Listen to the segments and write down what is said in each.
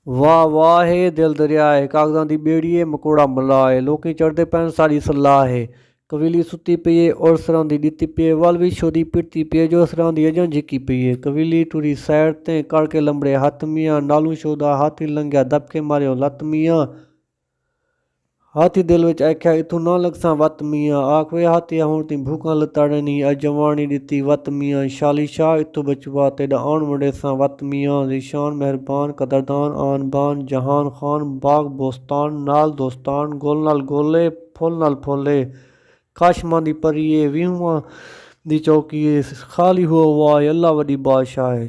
ਵਾਹ ਵਾਹ ਏ ਦਿਲ ਦਰਿਆ ਏ ਕਾਗਜ਼ਾਂ ਦੀ ਬੇੜੀ ਏ ਮਕੋੜਾ ਮਲਾ ਏ ਲੋਕੀ ਚੜਦੇ ਪੈਣ ਸਾਰੀ ਸਲਾਹ ਏ ਕਬੀਲੀ ਸੁੱਤੀ ਪਈ ਏ ਔਰ ਸਰਾਂ ਦੀ ਦਿੱਤੀ ਪਈ ਏ ਵੱਲ ਵੀ ਛੋਦੀ ਪਿੱਟੀ ਪਈ ਏ ਜੋ ਸਰਾਂ ਦੀ ਅਜਾਂ ਝਿੱਕੀ ਪਈ ਏ ਕਬੀਲੀ ਟੁਰੀ ਸਾਈਡ ਤੇ ਕਰਕੇ ਲੰਬੜੇ ਹੱਥ ਮੀਆਂ ਨਾਲੂ ਛੋਦਾ ਹਾਥੀ ਲੰਘਿਆ ਦਬਕੇ ਮਾਰਿਓ ਲੱਤ ਮੀਆਂ ਹਾਥੀ ਦਿਲ ਵਿੱਚ ਆਖਿਆ ਇਥੋਂ ਨਾ ਲਗਸਾਂ ਵੱਤ ਮੀਆਂ ਆਖ ਵੇ ਹਾਥੀਆ ਹੁਣ ਤੀ ਭੂਕਾਂ ਲਤਾੜਨੀ ਅਜਵਾਣੀ ਦਿੱਤੀ ਵੱਤ ਮੀਆਂ ਸ਼ਾਲੀ ਸ਼ਾਹ ਇਥੋਂ ਬਚਵਾ ਤੇਰਾ ਆਉਣ ਮੁੰਡੇ ਸਾਂ ਵੱਤ ਮੀਆਂ ਦੀ ਸ਼ਾਨ ਮਿਹਰਬਾਨ ਕਦਰਦਾਨ ਆਨ ਬਾਨ ਜਹਾਨ ਖਾਨ ਬਾਗ ਬੋਸਤਾਨ ਨਾਲ ਦੋਸਤਾਨ ਗੋਲ ਨਾਲ ਗੋਲੇ ਫੁੱਲ ਨਾਲ ਫੁੱਲੇ ਕਾਸ਼ਮਾਂ ਦੀ ਪਰੀਏ ਵੀਹਾਂ ਦੀ ਚੌਕੀਏ ਖਾਲੀ ਹੋ ਵਾਹ ਅੱਲਾ ਵੱਡੀ ਬਾਦਸ਼ਾਹ ਹੈ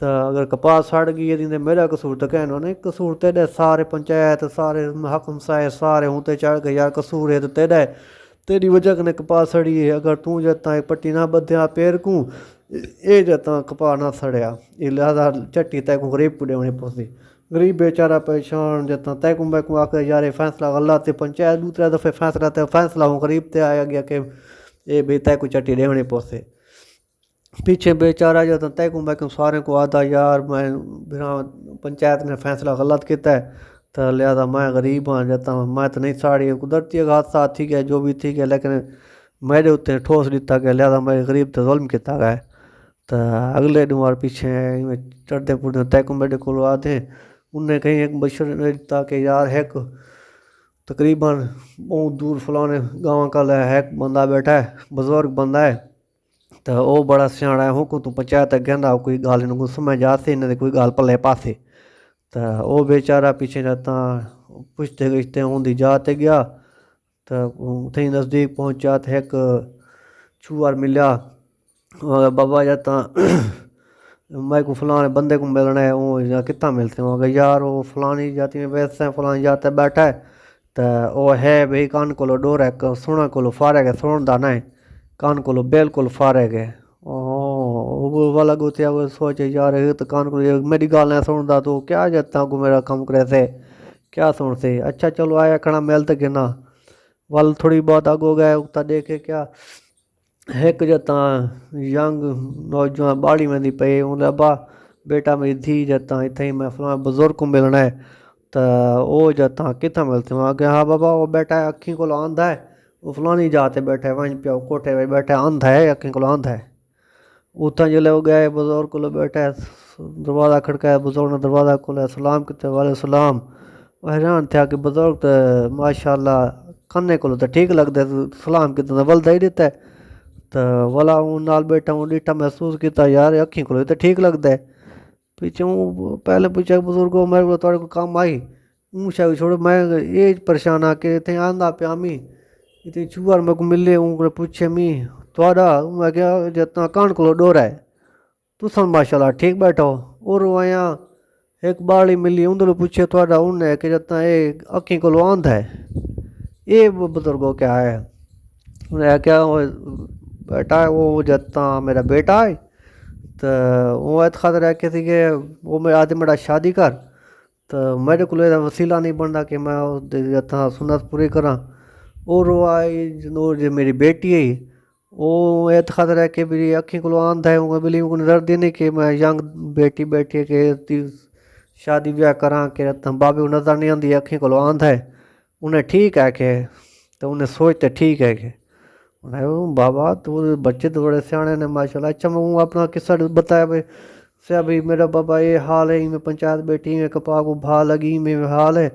تو اگر کپاس سڑ گئی ہے میرا قصور تو کہنا نہیں قصور تیرے سارے پنچایت سارے حکم صاحب سارے ہوں تے چڑھ گئے یار قصور ہے تو تیرا ہے تیری وجہ کنے کپاس سڑی ہے اگر تو جتا ایک پٹی نہ بدھیا پیر کو یہ جتا کپاس نہ سڑیا یہ لہذا چٹی تے کو غریب کو دیونی پوسی غریب بیچارہ پریشان جتا تے کو میں کو آکر یار فیصلہ غلط تے پنچایت دوسرے دفعہ فیصلہ تے فیصلہ ہوں غریب تے آیا گیا کہ یہ بھی تے کو چٹی دیونی پوسے پیچھے بیچارہ جاتا تے کو میں سارے کو آدھا یار میں پنچایت نے فیصلہ غلط کیتا ہے تو لہذا میں غریب ہاں جاتا میں تو نہیں ساڑی قدرتی حادثہ تھی گیا جو بھی تھی گیا لیکن میرے اتنے ٹھوس دیتا گیا لہذا میں غریب تے ظلم کیتا گیا تو اگلے دمار پیچھے چڑھتے پڑھتے تے کو میرے کو آدھے انہیں کہیں ایک بشر دیتا کہ یار ایک تقریباً بہت دور فلانے گاؤں کا ایک بندہ بیٹھا ہے بزرگ بندہ ہے تو وہ بڑا سیاڑا ہے ہوں تو پنچایت کہنا کوئی گال ان سمجھ آتے انہیں کوئی گال پلے پاسے تو وہ بیچارہ پیچھے جاتا پوچھتے گچھتے ہوں دی جاتے گیا تو تھی نزدیک پہنچا تو ایک چوہر ملیا بابا جاتا میں کو فلانے بندے کو ملنا ہے وہ کتنا ملتے ہیں وہ یار وہ فلانی جاتی میں ویسے ہیں فلانی جاتے بیٹھا ہے تو وہ ہے بھئی کان کو ڈور ہے سونا کو فارغ ہے سون دا نہیں کان کو بالکل فارغ ہے والا گوتیا وہ سوچے یار تو کان کو میری گال نہیں سنتا تو کیا جاتا کو میرا کام کرے سے کیا سنتے اچھا چلو آیا کھڑا ملتے کہ نہ ول تھوڑی بہت آگو گئے اگتا دیکھے کیا ایک جاتا ینگ نوجوان باڑی میں دی پے انہیں ابا بیٹا میری دھی جاتا اتنے میں فلاں بزرگ کو ملنا ہے تو وہ جاتا کتنا ملتے وہاں کہ ہاں بابا وہ بیٹا ہے اکھیں کو آندھا ہے وہ فلانی جاتے بیٹھے وہیں پہ کوٹے میں بیٹھے آندھا ہے اکھیں کو آندھا ہے اتنا جلے وہ گئے بزرگ کو بیٹھے دروازہ کھڑکایا بزرگ نے دروازہ کھولا سلام کیتے والے سلام وہ حیران تھا کہ بزرگ تو ماشاء اللہ کھانے کو تو ٹھیک لگتا ہے سلام کیتے ولدا ہی دیتا ہے تو والا ہوں نال بیٹھا ہوں ڈیٹا محسوس کیتا یار اکھیں کو تو ٹھیک لگتا ہے پیچھے ہوں پہلے پوچھا بزرگوں میرے کو تھوڑے کو کام آئی ہوں شاید چھوڑو میں یہ پریشان آ کے اتنے آندھا پیا می اتنی چوہر میرے کو ملے ہوں پوچھے می تھوڑا میں کیا جتنا کان کو ڈور ہے تو سن ماشاء اللہ ٹھیک بیٹھو اور وہاں ایک باڑی ملی اندر پوچھے تھوڑا انہیں کہ جتنا یہ اکھیں کو آندھا ہے یہ بزرگوں کیا ہے انہیں کیا بیٹا ہے وہ جتنا میرا بیٹا ہے تو وہ اعتقاد رہ کے تھی کہ وہ میرا آدمی میرا شادی کر تو میرے کو وسیلہ نہیں بنتا کہ میں جتنا سنت پوری کراں اور وہ آئی جنور جو میری بیٹی ہے وہ اعتقاد رہ کے میری اکھیں کو آندھا ہے وہ بلی کو نظر دینے کہ میں ینگ بیٹی بیٹھی ہے کہ شادی بیاہ کراں کہ بابے کو نظر نہیں آتی اکھیں کو آندھا ہے انہیں ٹھیک ہے کہ تو انہیں سوچتے ٹھیک ہے کہ بابا تو بچے تو بڑے سیانے نے ماشاء اللہ اچھا میں اپنا قصہ بتایا بھائی میرا بابا یہ حال ہے میں پنچایت بیٹھی میں کپا کو بھا لگی میں حال ہے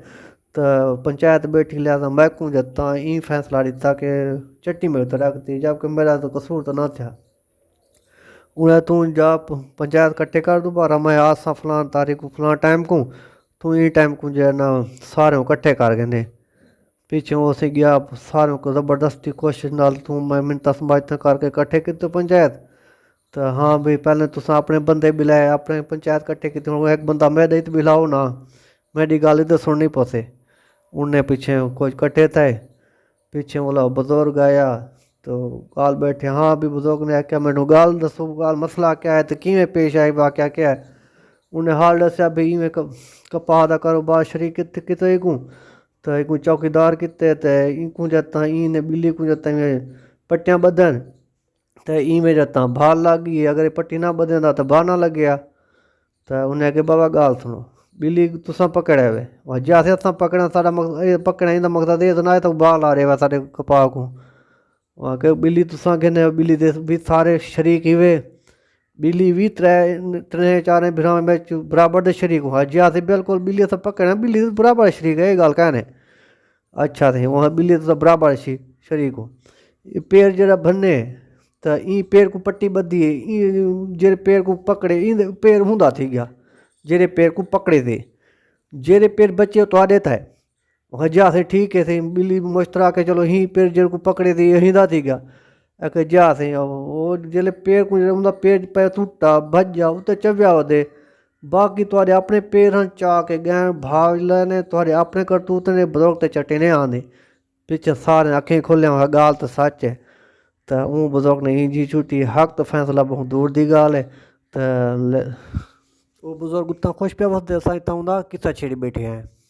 تو پنچایت بیٹھی لہٰذا میں کو جتا این فیصلہ دیتا کہ چٹی میں تو رکھتی جبکہ میرا تو قصور تو نہ تھا انہیں تو جا پنچایت کٹھے کر دوبارہ میں آسا فلان تاریخ کو فلان ٹائم کو تو این ٹائم کو جو ہے نا سارے کٹھے کر گئے پیچھے وہ سے گیا ساروں کو زبردستی کوشش نال تو میں منتا سماجتا کر کے کٹھے کیتے پنچایت تو ہاں بھئی پہلے تو اپنے بندے بلائے اپنے پنچایت کٹھے کیتے ایک بندہ میں دے تو بلاؤ نا میری گال ادھر سننی پوسے انہیں پیچھے کچھ کٹھے تھے پیچھے بولا بزرگ آیا تو گال بیٹھے ہاں بھی بزرگ نے کیا میں گال دسو گال مسئلہ کیا ہے تو کیویں پیش آئی واقعہ کیا ہے انہیں حال دسیا بھئی میں کپاہ دا کاروبار شریک کتے کو تو ایک چوکیدار کتے تے این کو جاتا این بلی کو جاتا پٹیاں بدن تو این میں جاتا بھال لگ گئی اگر پٹی نہ بدن دا تو باہ نہ لگ گیا تو انہیں کہ بابا گال سنو بلی تساں پکڑے ہوئے اور جیسے اتنا پکڑنا سارا پکڑنے دا مقصد یہ تو نہ ہے تو بال آ رہے ہوئے سارے کپاہ کو وہاں کہ بلی تساں کہنے بلی دے بھی سارے شریک ہی ہوئے بلی بھی ترے چارے بھراؤں میں برابر دے شریک ہوا جیسے بالکل بلی سے پکڑنا بلی برابر شریک ہے یہ گال کہنے اچھا تھے وہاں بلی تو برابر شریک ہو پیر جڑا بھنے تو این پیر کو پٹی بدھی ہے جڑے پیر کو پکڑے این پیر ہوندا تھی گیا جڑے پیر کو پکڑے دے جڑے پیر بچے تو آدے تھا وہاں جا سے ٹھیک ہے بلی مشترا کے چلو ہی پیر جڑے کو پکڑے دے یہیں دا تھی گیا ਇੱਕ ਜਾ ਸੀ ਉਹ ਜਿਹੜੇ ਪੇੜ ਕੋਈ ਉਹਦਾ ਪੇੜ ਪੈ ਟੁੱਟਾ ਭੱਜਾ ਉੱਤੇ ਚਵਿਆ ਉਹਦੇ ਬਾਕੀ ਤੁਹਾਡੇ ਆਪਣੇ ਪੇਰਾਂ ਚਾ ਕੇ ਗਹਿਣ ਭਾਗ ਲੈਣੇ ਤੁਹਾਡੇ ਆਪਣੇ ਕਰਤੂਤ ਨੇ ਬਜ਼ੁਰਗ ਤੇ ਚੱਟੇ ਨੇ ਆਉਂਦੇ ਪਿੱਛੇ ਸਾਰੇ ਅੱਖੀਂ ਖੁੱਲਿਆ ਹੋਇਆ ਗਾਲ ਤਾਂ ਸੱਚ ਹੈ ਤਾਂ ਉਹ ਬਜ਼ੁਰਗ ਨੇ ਜੀ ਛੁੱਟੀ ਹੱਕ ਤਾਂ ਫੈਸਲਾ ਬਹੁਤ ਦੂਰ ਦੀ ਗੱਲ ਹੈ ਤਾਂ ਉਹ ਬਜ਼ੁਰਗ ਤਾਂ ਖੁਸ਼ ਪਿਆ ਵਸਦੇ ਸਾਂ ਤਾਂ ਉਹਦਾ ਕਿੱਸਾ ਛੇੜੀ ਬੈਠੇ ਹੈ।